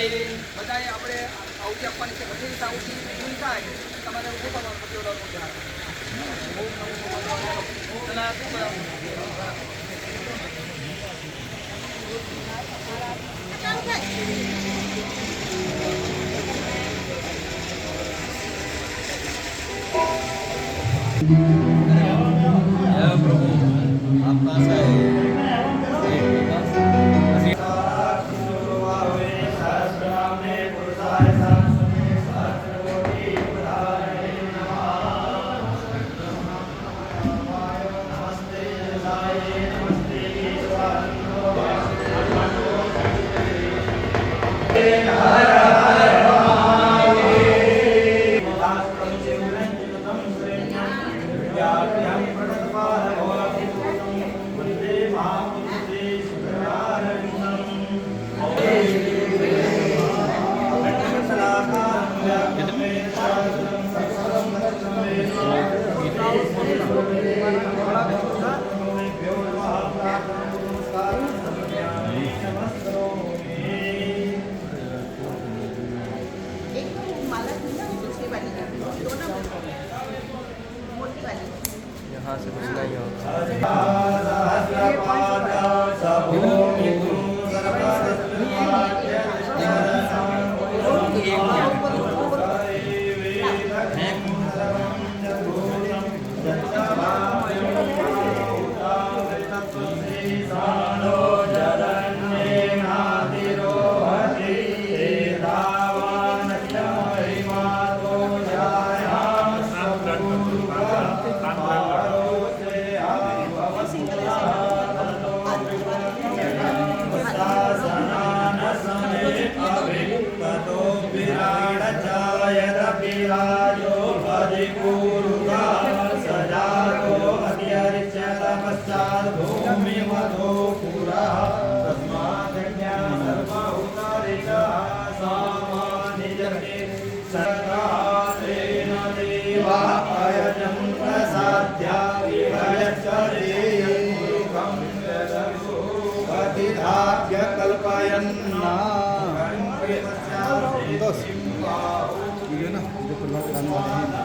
બધાએ આપણે આઉટી આપવાની છે. બધી આઉટી પૂરી થાય તમારે ઊભું કરવાનું પછી ઓલાનું ધ્યાન. પ્રભુ આપના સાહેબ यहाँ से कुछ नहीं वीडियो ना जो परिवार कराने वाले हैं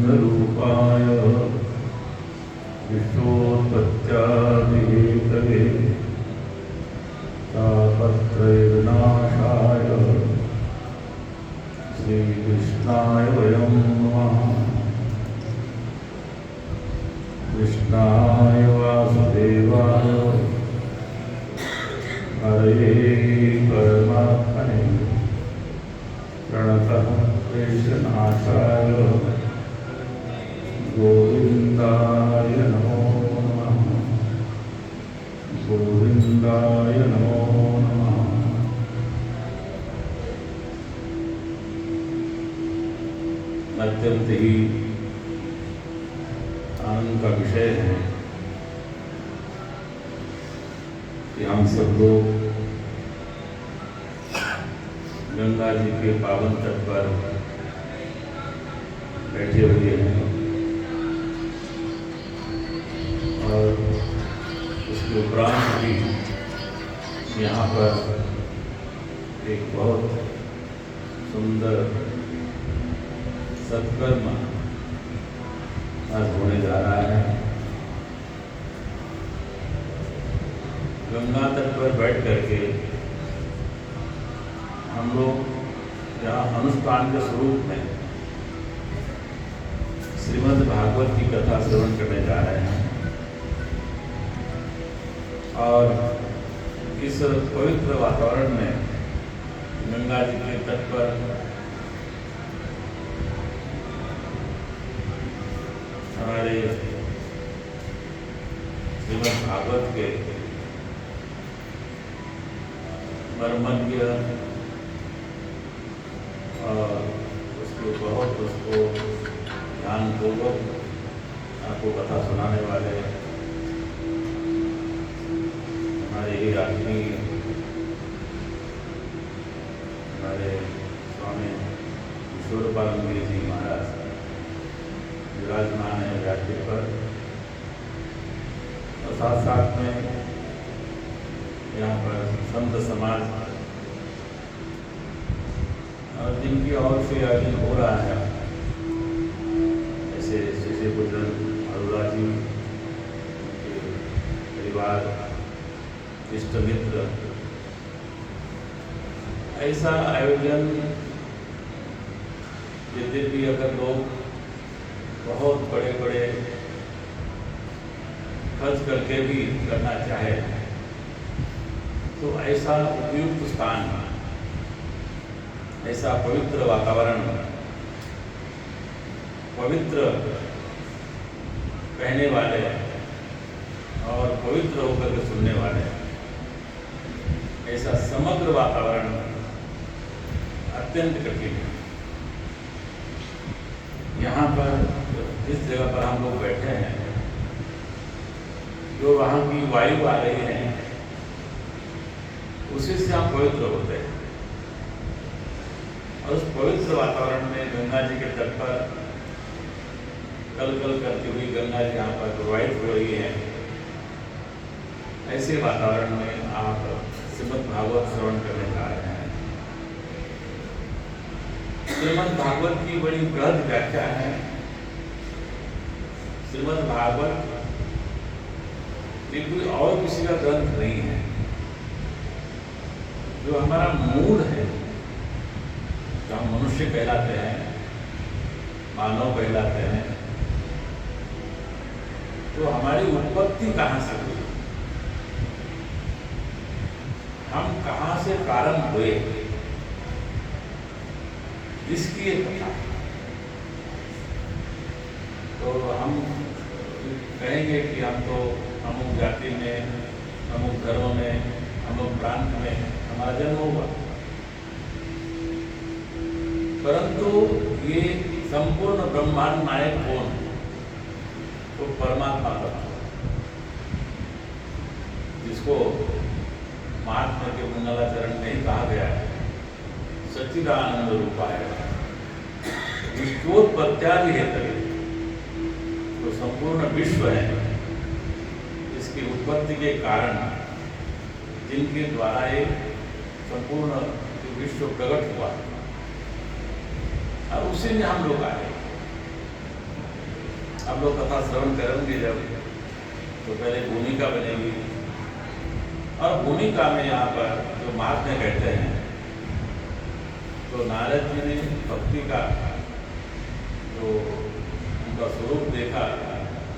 सच्चिदानन्दरूपाय विश्वोत्पत्त्यादिहेतवे तापत्रयविनाशाय श्रीकृष्णाय वयं नमः। कृष्णाय वासुदेवाय हरे परमात्मने प्रणतः क्लेशनाशाय गोविन्दाय नमो नमः। गोविन्दाय नमो नमः। अत्यंत ही आनंद का विषय है कि हम सब लोग गंगा जी के पावन तट पर बैठे हुए हैं और उसके उपरांत भी यहाँ पर एक बहुत सुंदर सत्कर्म आज होने जा रहा है। गंगा तट पर बैठ करके हम लोग यहाँ अनुष्ठान के स्वरूप में श्रीमद् भागवत की कथा श्रवण करने जा रहे हैं और इस पवित्र वातावरण में गंगा जी के तट पर हमारे श्रीमद् भागवत के मर्मज्ञ और उसको ध्यानपूर्वक आपको कथा सुनाने वाले हमारे ही आदमी हमारे स्वामी ईश्वरपालगिरी जी महाराज विराजमान है राज्य पर और साथ साथ में यहाँ पर संत समाज और जिनकी ओर से आयोजन हो रहा है जैसे शिष्य पुत्र अरुणा जी के परिवार इष्ट मित्र ऐसा आयोजन यद्यपि अगर लोग बहुत बड़े बड़े खर्च करके भी करना चाहे तो ऐसा उपयुक्त स्थान, ऐसा पवित्र वातावरण, पवित्र कहने वाले और पवित्र होकर के सुनने वाले, ऐसा समग्र वातावरण अत्यंत कठिन है। यहाँ पर जिस जगह पर हम लोग बैठे हैं, जो वहाँ की वायु आ रही है उसी से हम पवित्र होते हैं और उस पवित्र वातावरण में गंगा जी के तट पर कल कल करती हुई गंगा जी यहाँ पर प्रवाहित हो रही है। ऐसे वातावरण में आप श्रीमद् भागवत श्रवण करने जा रहे हैं। श्रीमद् भागवत की बड़ी बृहद व्याख्या है। श्रीमद् भागवत ये कोई और किसी का ग्रंथ नहीं है। जो हमारा मूड है, जो हम मनुष्य कहलाते हैं, मानव कहलाते हैं, तो हमारी उत्पत्ति कहाँ से हुई, हम कहाँ से प्रारंभ हुए, इसकी एक कथा। तो हम कहेंगे कि हम तो अमुक जाति में, अमुक धर्म में, अमुक प्रांत में हमारा जन्म हुआ, परंतु ये संपूर्ण ब्रह्मांड नायक कौन? तो परमात्मा तत्व, जिसको महात्मा के मंगलाचरण में ही कहा गया है सच्चिदानंद रूपाय विश्वोत्पत्त्यादिहेतवे। तो संपूर्ण विश्व है, इसकी उत्पत्ति के कारण जिनके द्वारा ये संपूर्ण विश्व प्रकट हुआ और उसी में हम लोग आए। आप लोग कथा श्रवण करेंगे जब, तो पहले भूमिका बनेगी, और भूमिका में यहाँ पर जो महात्मा कहते हैं, तो नारद जी ने भक्ति का जो उनका स्वरूप देखा,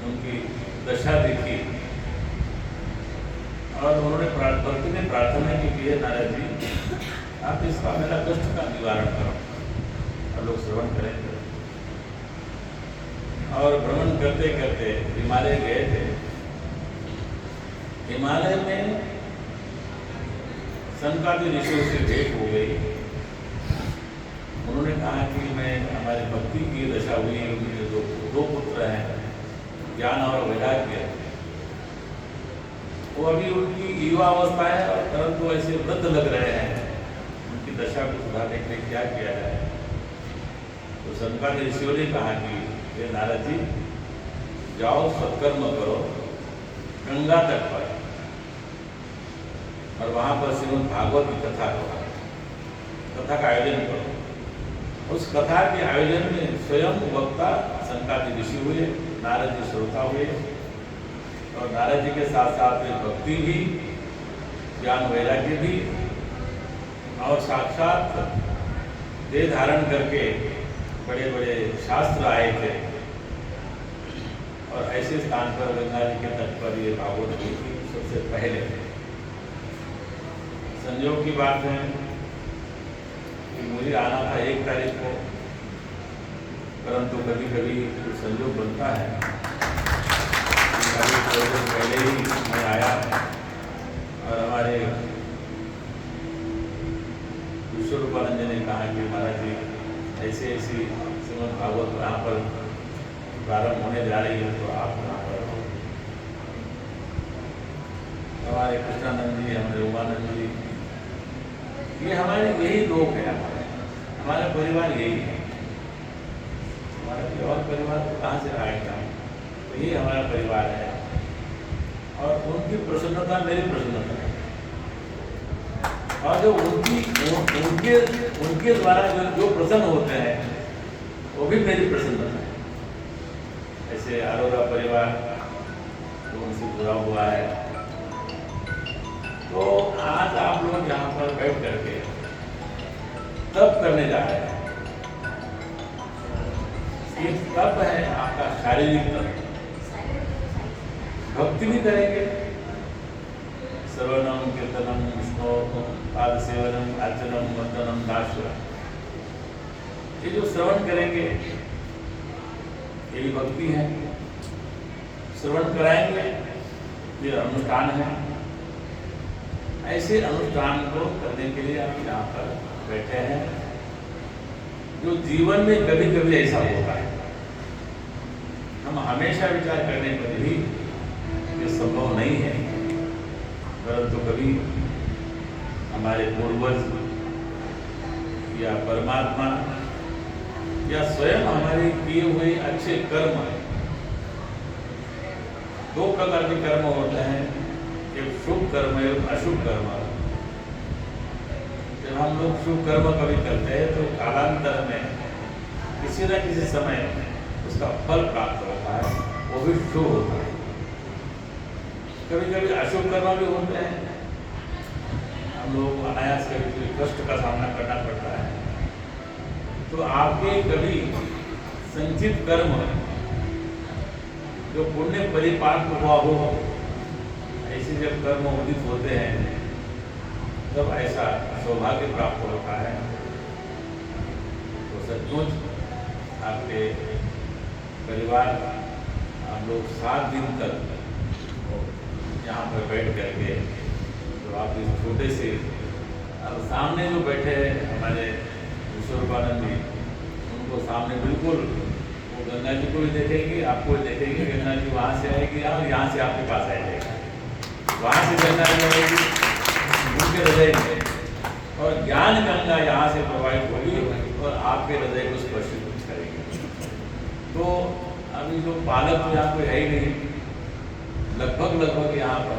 उनकी दशा देखी, और उन्होंने भक्ति ने प्रार्थना की कि हे नारद जी, आप इसका मेरा कष्ट का निवारण करो। और लोग श्रवण करेंगे। और भ्रमण करते करते हिमालय गए थे। हिमालय में सनकादि ऋषियों से भेंट हो गई। उन्होंने कहा कि मैं हमारी भक्ति की दशा हुई, उनके दो पुत्र हैं, ज्ञान और वैराग्य, वो अभी उनकी युवा अवस्था है, और परंतु ऐसे वृद्ध लग रहे हैं, उनकी दशा को सुधारने के लिए क्या किया जाए। तो सनकादि ऋषियों ने कहा कि हे नारद जी, जाओ सत्कर्म करो गंगा तट पर, और वहां पर श्रीमद् भागवत की कथा का आयोजन करो। उस कथा के आयोजन में स्वयं वक्ता सनकादि ऋषि हुए, नारद जी श्रोता हुए, और नारद जी के साथ साथ में भक्ति भी, ज्ञान वैराग्य भी, और साक्षात देह धारण करके बड़े बड़े शास्त्र आए थे। और ऐसे स्थान पर गंगा जी के तट पर ये भागवत हुई थी सबसे पहले। संयोग की बात है कि मुझे आना था 1 तारीख को, परंतु कभी कभी संयोग बनता है। कभी थोड़े दिन पहले ही मैं आया, और हमारे विश्वरूपानंद जी ने कहा कि महाराज जी ऐसी श्रीमद् भागवत यहाँ पर प्रारंभ होने जा रही है, तो आप यहाँ पर हो। हमारे कृष्णानंद जी, हमारे उमानंद जी, ये हमारे यही लोग हैं। हमारा परिवार यही है। हमारा कोई और परिवार तो कहाँ से आएगा? तो ये हमारा परिवार है, और उनकी प्रसन्नता मेरी प्रसन्नता है, और जो उनके द्वारा जो प्रसन्न होते हैं वो भी मेरी प्रसन्नता है। ऐसे अरोरा परिवार जो उनसे जुड़ा हुआ है। तो आज आप लोग यहाँ पर बैठ करके तप करने जा रहे हैं। ये तप है आपका शारीरिक तप। भक्ति भी करेंगे, श्रवणम कीर्तनम स्मरणम पाद सेवनम अर्चनम वंदनम दास्यम, ये जो श्रवण करेंगे ये भी भक्ति है। श्रवण कराएंगे, ये अनुष्ठान है। ऐसे अनुष्ठान को करने के लिए आप यहाँ पर बैठे हैं। जो जीवन में कभी कभी ऐसा होता है, हम हमेशा विचार करने पर भी ये संभव नहीं है, परंतु कभी हमारे पूर्वज या परमात्मा या स्वयं हमारे किए हुए अच्छे कर्म, 2 प्रकार के कर्म होते हैं, एक शुभ कर्म है, अशुभ कर्म। जब हम लोग शुभ कर्म कभी करते हैं तो कालांतर में किसी न किसी समय उसका फल प्राप्त होता है, वो भी शुभ होता है। कभी कभी अशुभ कर्म भी होते हैं, हम लोग अनायास कभी कष्ट का सामना करना पड़ता है। तो आपके कभी संचित कर्म जो पुण्य परिपाक हुआ हो, ऐसे जब कर्म उदित होते हैं तब ऐसा सौभाग्य प्राप्त होता है। तो सचमुच आपके परिवार, आप लोग 7 दिन तक यहाँ पर बैठ करके, तो आप इस छोटे से, अब सामने जो बैठे हैं हमारे विश्वरूपानंद जी, उनको सामने बिल्कुल वो गंगा जी को भी देखेंगे, आपको भी देखेंगे। गंगा जी वहाँ से आएगी और यहाँ से आपके पास आ जाएगी, वहाँ से गंगा जी आएगी उनके हृदय में, और ज्ञान गंगा यहाँ से प्रवाहित होगी और आपके हृदय को स्पर्शित करेगी। तो अभी जो पालक तो यहाँ कोई है ही नहीं, लगभग यहाँ पर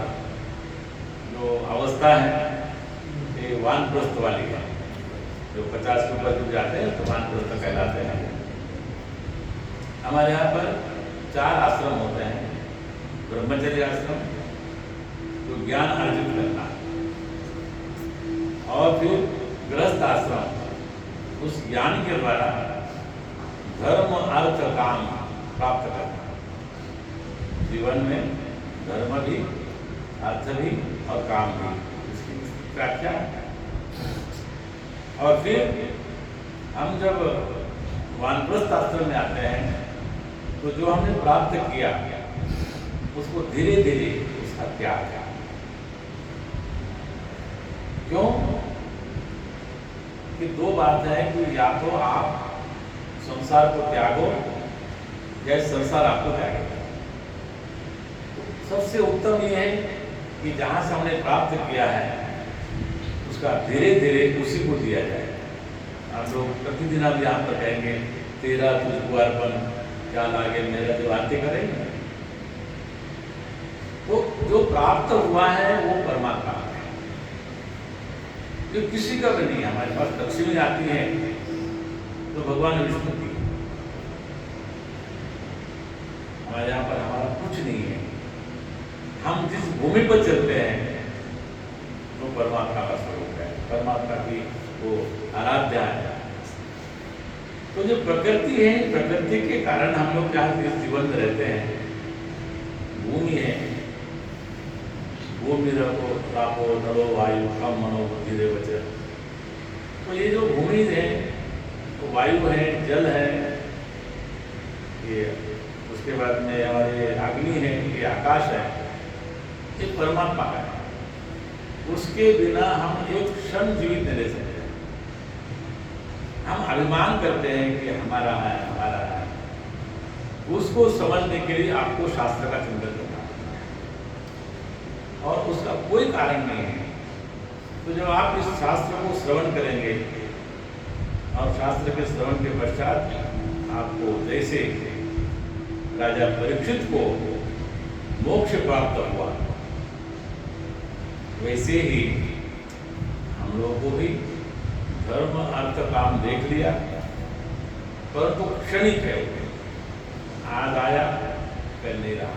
जो अवस्था है ये वानप्रस्थ वाली है। जो 50 के ऊपर जो जाते हैं तो वानप्रस्थ कहलाते हैं। हमारे यहाँ पर 4 आश्रम होते हैं। ब्रह्मचर्य आश्रम, तो ज्ञान अर्जित करना, और फिर गृहस्थ आश्रम, उस ज्ञान के द्वारा धर्म अर्थ काम प्राप्त करना। जीवन में धर्म भी, अर्थ भी और काम भी, इसकी व्याख्या। और फिर हम जब वानप्रस्थ आश्रम में आते हैं तो जो हमने प्राप्त किया उसको धीरे धीरे उसका त्याग है। क्यों? कि 2 बात है कि या तो आप संसार को त्यागो या संसार आपको त्यागेगा। सबसे उत्तम ये है कि जहां से हमने प्राप्त किया है उसका धीरे धीरे उसी को दिया जाए। आप लोग प्रतिदिन अब यहाँ पर कहेंगे तेरा तुझको अर्पण, क्या लागे मेरा, जो आरती करेंगे तो जो प्राप्त हुआ है वो परमात्मा है, जो किसी का भी नहीं है। हमारे पास लक्ष्मी आती है तो भगवान विष्णु की, हमारे यहाँ पर हमारा कुछ नहीं है। हम जिस भूमि पर चलते हैं वो परमात्मा का स्वरूप है, परमात्मा की वो आराध्या है। तो जो प्रकृति है, प्रकृति के कारण हम लोग क्या इस जीवन में रहते हैं। भूमि है, भूमि रहो रापो नरो वायु कम मनो बुद्धि रे वचन। तो ये जो भूमि है तो वायु है, जल है, ये उसके बाद में हमारे अग्नि है, ये आकाश है, ये परमात्मा है। उसके बिना हम एक क्षण जीवित नहीं रह सकते। हम अभिमान करते हैं कि हमारा है, हमारा है। उसको समझने के लिए आपको शास्त्र का चिंतन करना है और उसका कोई कारण नहीं है। तो जब आप इस शास्त्र को श्रवण करेंगे और शास्त्र के श्रवण के पश्चात आपको जैसे राजा परीक्षित को मोक्ष प्राप्त हुआ वैसे ही हम लोगों को भी धर्म अर्थ काम देख लिया, परंतु क्षणिक है। आज आया कल नहीं रहा,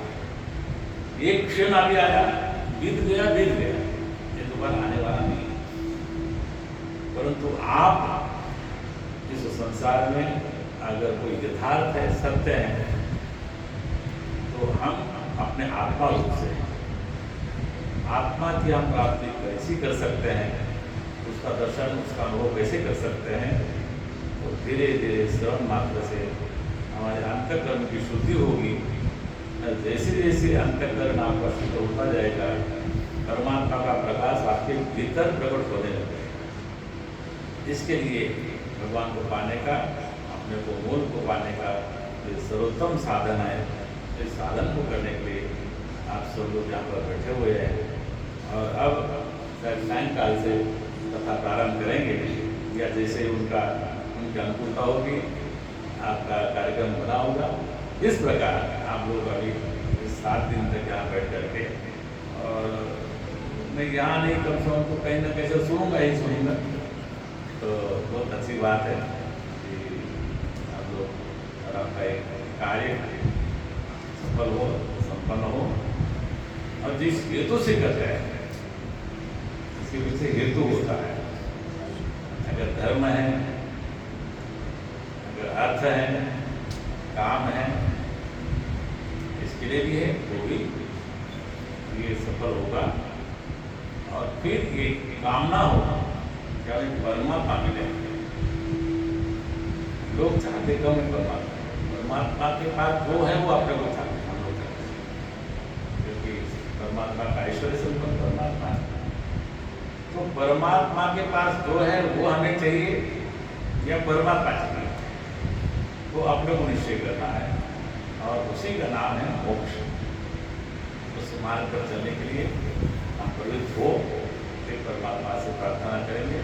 एक क्षण अभी आया बीत गया, ये दोबारा आने वाला नहीं। परंतु आप इस संसार में अगर कोई यथार्थ है, सत्य है, तो हम अपने आत्मा रूप से आत्मा की हम प्राप्ति कैसी कर सकते हैं, उसका दर्शन, उसका अनुभव कैसे कर सकते हैं। तो धीरे धीरे श्रवण मात्र से हमारे अंतःकरण की शुद्धि होगी। जैसे जैसे अंतःकरण आपका शुद्ध होता जाएगा, परमात्मा का प्रकाश आपके भीतर प्रकट होने लगेगा। इसके लिए भगवान को पाने का, अपने को मूल को पाने का ये सर्वोत्तम साधन है। इस साधन को करने के लिए आप सब लोग यहाँ पर बैठे हुए हैं और अब सायंकाल से कथा प्रारंभ करेंगे या जैसे उनकी अनुकूलता होगी आपका कार्यक्रम बना होगा। इस प्रकार आप लोग अभी 7 दिन तक यहाँ बैठ करके, और मैं यहाँ नहीं कम से कम तो कहीं ना कहीं से सुनूंगा ही सुनूंगा। तो बहुत अच्छी बात है कि आप लोग और आपका एक कार्य सफल हो, संपन्न हो। और जिस हेतु से करते हैं इसके पीछे हेतु होता है। अगर धर्म है, अगर अर्थ है, काम है, इसके लिए भी है वो भी ये सफल होगा। और फिर ये कामना होगा क्या परमात्मा मिले। लोग चाहते कम है परमात्मा के पास जो है वो अपने को चाहते हम लोग चाहते हैं, क्योंकि परमात्मा का ऐश्वर्य संपन्न परमात्मा है। तो परमात्मा के पास जो है वो हमें चाहिए या परमात्मा चाहिए, वो अपने को निश्चय करना है और उसी का नाम है मोक्ष। उस मार्ग पर चलने के लिए हम प्रवृत्त हो कि परमात्मा से प्रार्थना करेंगे।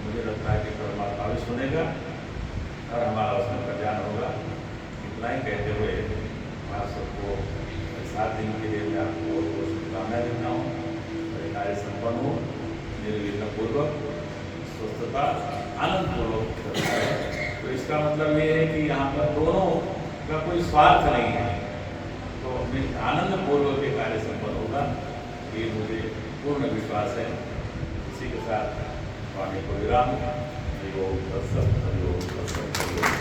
मुझे लगता है कि परमात्मा भी सुनेगा और हमारा उसमें कल्याण होगा। इतना ही कहते हुए आप सबको 7 दिन के लिए मैं आपको शुभकामनाएं देता हूँ। मेरे कार्य संपन्न हो, निर्विघ्नपूर्वक, स्वस्थता, आनंदपूर्वक करता है। तो इसका मतलब ये है कि यहाँ पर दोनों का कोई स्वार्थ नहीं है। उसमें आनंदपूर्वक ये कार्य संपन्न होगा, ये मुझे पूर्ण विश्वास है। इसी के साथ वाणी को विराम। हरि ओम तत्सत, हरि ओम तत्सत, हरि ओम।